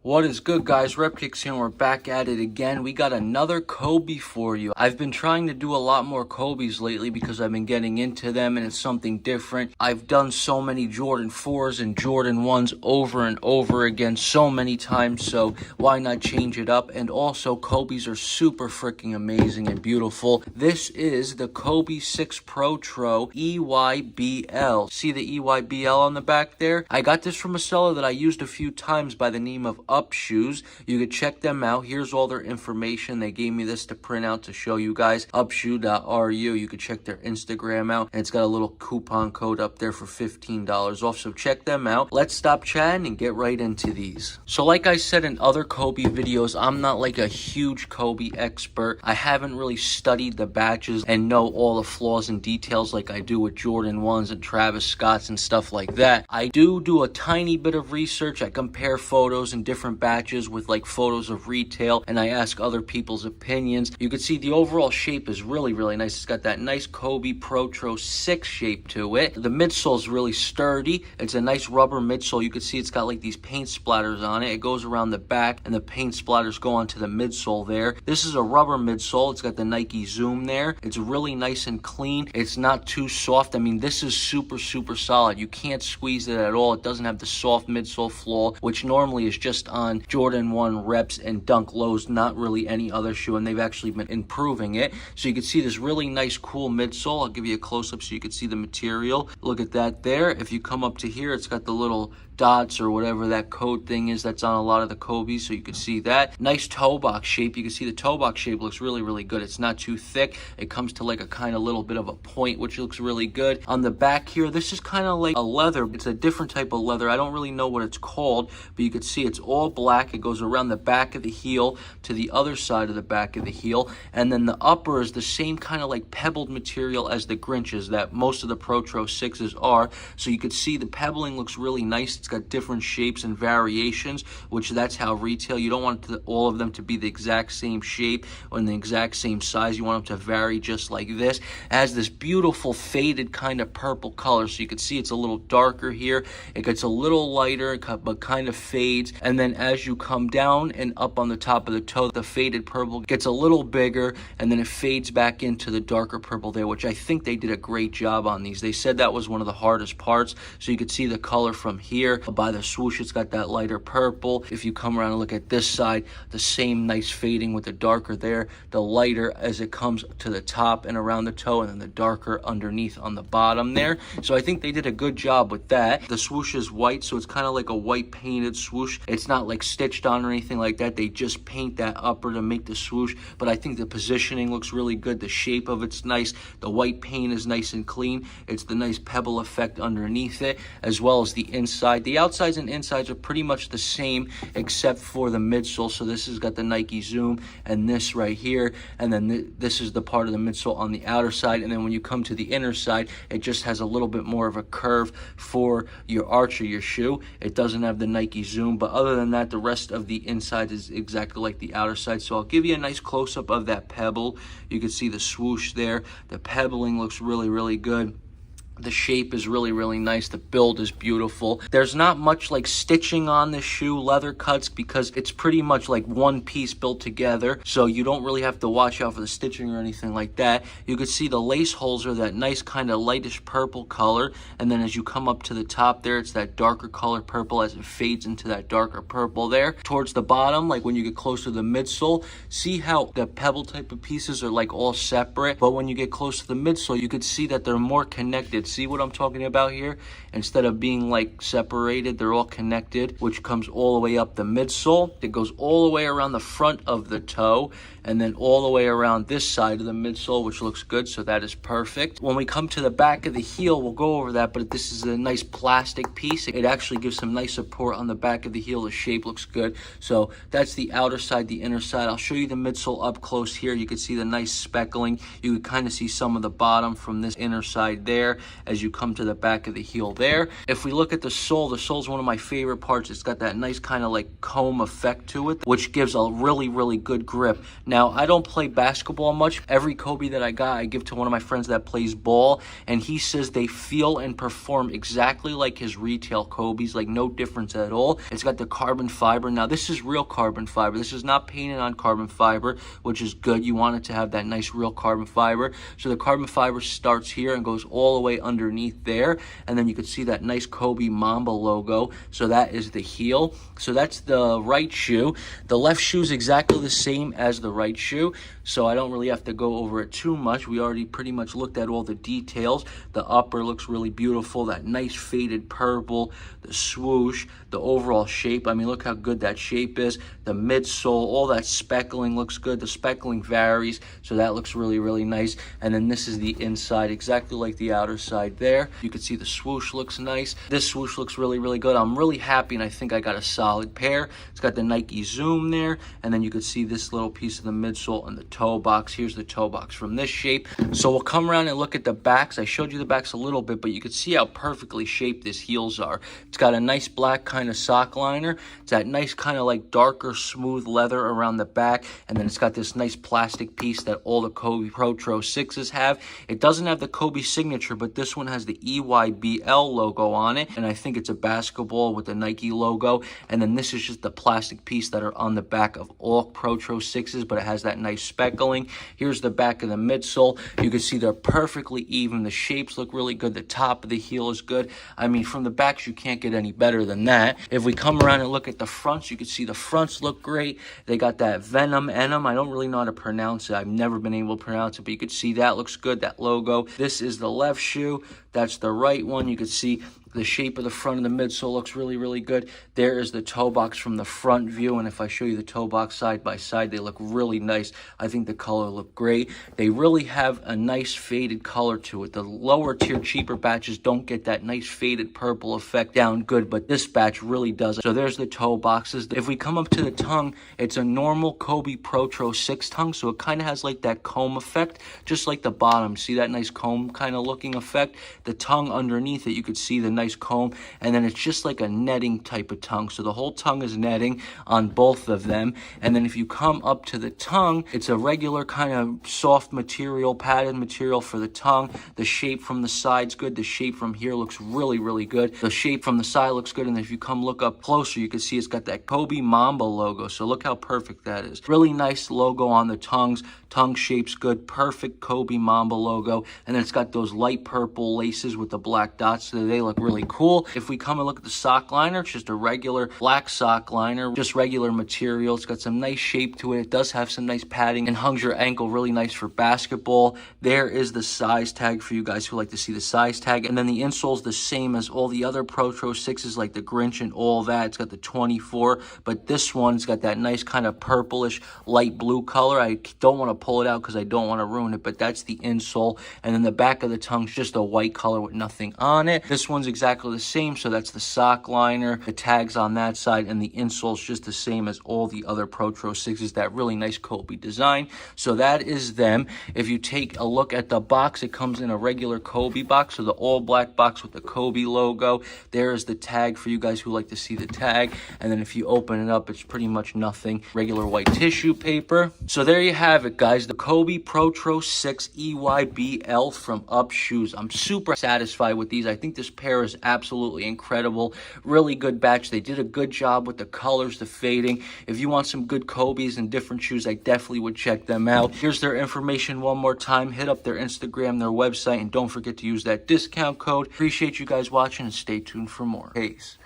What is good, guys? Repkicks here, and we're back at it again. We got another Kobe for you. I've been trying to do a lot more Kobe's lately because I've been getting into them and it's something different. I've done so many Jordan 4s and Jordan 1s over and over again so many times, so why not change it up? And also, Kobe's are super freaking amazing and beautiful. This is the Kobe 6 Protro EYBL. See the EYBL on the back there? I got this from a seller that I used a few times by the name of Up Shoes. You could check them out. Here's all their information. They gave me this to print out to show you guys. Upshoe.ru. You could check their Instagram out, and it's got a little coupon code up there for $15 off. So check them out. Let's stop chatting and get right into these. So like I said in other Kobe videos, I'm not like a huge Kobe expert. I haven't really studied the batches and know all the flaws and details like I do with Jordan 1s and Travis Scott's and stuff like that. I do a tiny bit of research. I compare photos and different batches with like photos of retail, and I ask other people's opinions. You can see the overall shape is really nice. It's got that nice Kobe Protro 6 shape to it. The midsole is really sturdy. It's a nice rubber midsole. You can see it's got like these paint splatters on it. It goes around the back and the paint splatters go onto the midsole there. This is a rubber midsole. It's got the Nike Zoom there. It's really nice and clean. It's not too soft. I mean, this is super solid. You can't squeeze it at all. It doesn't have the soft midsole flaw, which normally is just on Jordan 1 reps and Dunk Lows, not really any other shoe, and they've actually been improving it. So you can see this really nice cool midsole. I'll give you a close-up so you can see the material. Look at that there. If you come up to here, it's got the little dots or whatever that code thing is that's on a lot of the Kobe's, so you can see that. Nice toe box shape. You can see the toe box shape looks really good. It's not too thick. It comes to like a kind of little bit of a point, which looks really good. On the back here, this is kind of like a leather. It's a different type of leather. I don't really know what it's called, but you can see it's all black. It goes around the back of the heel to the other side of the back of the heel, and then the upper is the same kind of like pebbled material as the Grinches that most of the Protro 6s are. So you can see the pebbling looks really nice. It's got different shapes and variations, which that's how retail. You don't want all of them to be the exact same shape or in the exact same size. You want them to vary just like this. It has this beautiful faded kind of purple color, so you can see it's a little darker here. It gets a little lighter but kind of fades, and then as you come down and up on the top of the toe, the faded purple gets a little bigger, and then it fades back into the darker purple there, which I think they did a great job on these. They said that was one of the hardest parts. So you can see the color from here. By the swoosh, it's got that lighter purple. If you come around and look at this side, the same nice fading with the darker there, the lighter as it comes to the top and around the toe, and then the darker underneath on the bottom there. So I think they did a good job with that. The swoosh is white, so it's kind of like a white painted swoosh. It's not like stitched on or anything like that. They just paint that upper to make the swoosh, but I think the positioning looks really good. The shape of it's nice. The white paint is nice and clean. It's the nice pebble effect underneath it, as well as the inside. The outsides and insides are pretty much the same except for the midsole. So this has got the Nike Zoom and this right here, and then this is the part of the midsole on the outer side, and then when you come to the inner side, it just has a little bit more of a curve for your arch of your shoe. It doesn't have the Nike Zoom, but other than that, the rest of the inside is exactly like the outer side. So I'll give you a nice close-up of that pebble. You can see the swoosh there. The pebbling looks really good. The shape is really nice. The build is beautiful. There's not much like stitching on this shoe, leather cuts, because it's pretty much like one piece built together. So you don't really have to watch out for the stitching or anything like that. You can see the lace holes are that nice kind of lightish purple color. And then as you come up to the top there, it's that darker color purple as it fades into that darker purple there. Towards the bottom, like when you get close to the midsole, see how the pebble type of pieces are like all separate. But when you get close to the midsole, you could see that they're more connected. See what I'm talking about here? Instead of being like separated, they're all connected, which comes all the way up the midsole. It goes all the way around the front of the toe, and then all the way around this side of the midsole, which looks good. So that is perfect. When we come to the back of the heel, we'll go over that, but this is a nice plastic piece. It actually gives some nice support on the back of the heel. The shape looks good. So that's the outer side, the inner side. I'll show you the midsole up close here. You can see the nice speckling. You can kind of see some of the bottom from this inner side there. as you come to the back of the heel there. If we look at the sole's one of my favorite parts. It's got that nice kind of like comb effect to it, which gives a really good grip. Now, I don't play basketball much. Every Kobe that I got, I give to one of my friends that plays ball, and he says they feel and perform exactly like his retail Kobe's, like no difference at all. It's got the carbon fiber. Now, this is real carbon fiber. This is not painted on carbon fiber, which is good. You want it to have that nice real carbon fiber. So the carbon fiber starts here and goes all the way underneath there, and then you can see that nice Kobe Mamba logo. So that is the heel. So that's the right shoe. The left shoe is exactly the same as the right shoe, so I don't really have to go over it too much. We already pretty much looked at all the details. The upper looks really beautiful, that nice faded purple, the swoosh, the overall shape. I mean, look how good that shape is. The midsole, all that speckling looks good. The speckling varies, so that looks really nice. And then this is the inside, exactly like the outer side there. You can see the swoosh looks nice. This swoosh looks really good. I'm really happy, and I think I got a solid pair. It's got the Nike Zoom there, and then you can see this little piece of the midsole and the toe box. Here's the toe box from this shape. So we'll come around and look at the backs. I showed you the backs a little bit, but you can see how perfectly shaped these heels are. It's got a nice black kind of sock liner. It's that nice kind of like darker smooth leather around the back, and then it's got this nice plastic piece that all the Kobe Protro 6s have. It doesn't have the Kobe signature, but this one has the EYBL logo on it, and I think it's a basketball with the Nike logo. And then this is just the plastic piece that are on the back of all Protro 6s, but it has that nice speckling. Here's the back of the midsole. You can see they're perfectly even. The shapes look really good. The top of the heel is good. I mean, from the backs, you can't get any better than that. If we come around and look at the fronts, you can see the fronts look great. They got that Venom Enum. I don't really know how to pronounce it. I've never been able to pronounce it, but you can see that looks good, that logo. This is the left shoe. That's the right one. You can see the shape of the front of the midsole looks really good. There is the toe box from the front view, and if I show you the toe box side by side, they look really nice. I think the color looked great. They really have a nice faded color to it. The lower tier cheaper batches don't get that nice faded purple effect down good, but this batch really does. So there's the toe boxes. If we come up to the tongue, it's a normal Kobe Protro 6 tongue, so it kind of has like that comb effect, just like the bottom. See that nice comb kind of looking effect? The tongue underneath it, you could see the nice comb, and then it's just like a netting type of tongue. So the whole tongue is netting on both of them. And then if you come up to the tongue, it's a regular kind of soft material, padded material for the tongue. The shape from the side's good. The shape from here looks really good. The shape from the side looks good. And if you come look up closer, you can see it's got that Kobe Mamba logo. So look how perfect that is. Really nice logo on the tongues. Tongue shape's good. Perfect Kobe Mamba logo. And then it's got those light purple laces with the black dots, so they look really cool. If we come and look at the sock liner, it's just a regular black sock liner, just regular material. It's got some nice shape to it. It does have some nice padding and hugs your ankle really nice for basketball. There is the size tag for you guys who like to see the size tag. And then the insole's the same as all the other Protro 6s, like the Grinch and all that. It's got the 24, but this one's got that nice kind of purplish light blue color. I don't want to pull it out because I don't want to ruin it, but that's the insole. And then the back of the tongue's just a white color with nothing on it. This one's exactly the same, so that's the sock liner, the tags on that side, and the insole's just the same as all the other Protro 6s, that really nice Kobe design. So that is them. If you take a look at the box, it comes in a regular Kobe box, so the all black box with the Kobe logo. There is the tag for you guys who like to see the tag, and then if you open it up, it's pretty much nothing. Regular white tissue paper. So there you have it, guys. The Kobe Protro 6 EYBL from Up Shoes. I'm super satisfied with these. I think this pair is absolutely incredible. Really good batch. They did a good job with the colors, the fading. If you want some good Kobe's and different shoes, I definitely would check them out. Here's their information one more time. Hit up their Instagram, their website, and don't forget to use that discount code. Appreciate you guys watching, and stay tuned for more. Peace.